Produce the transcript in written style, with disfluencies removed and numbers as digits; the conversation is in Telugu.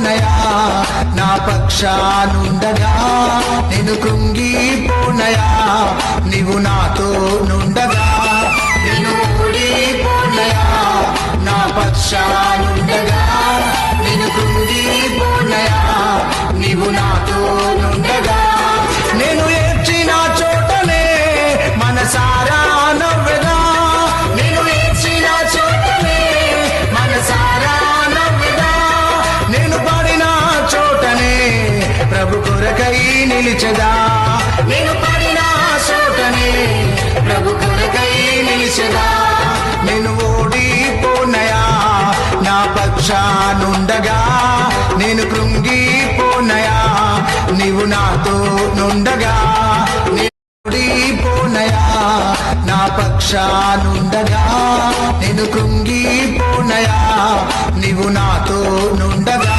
కృంగిపోనయా నా పక్షానుండగా నేను కృంగిపోనయా నీవు నాతో నుండగా నేను ఓడిపోనయా నా పక్షానుండగా నేను కృంగిపోనయా నీవు నాతో నుండగా నేను ఏడ్చిన చోటనే మనసారా నవ్వెదా నేను ఏడ్చిన చోటనే మనసారా నవ్వెదా నేను పడిన చోటనే ప్రభు కొరకై నిలిచెదా నేను పడిన చోటనే ప్రభు కొరకై నిలిచెదా నేను ఓడిపోనయా నా పక్షానుండగా నేను కృంగిపోనయా నీవు నాతో నుండగా ఓడిపోనయా నా పక్షానుండగా నేను కృంగిపోనయా నీవు నాతో నుండగా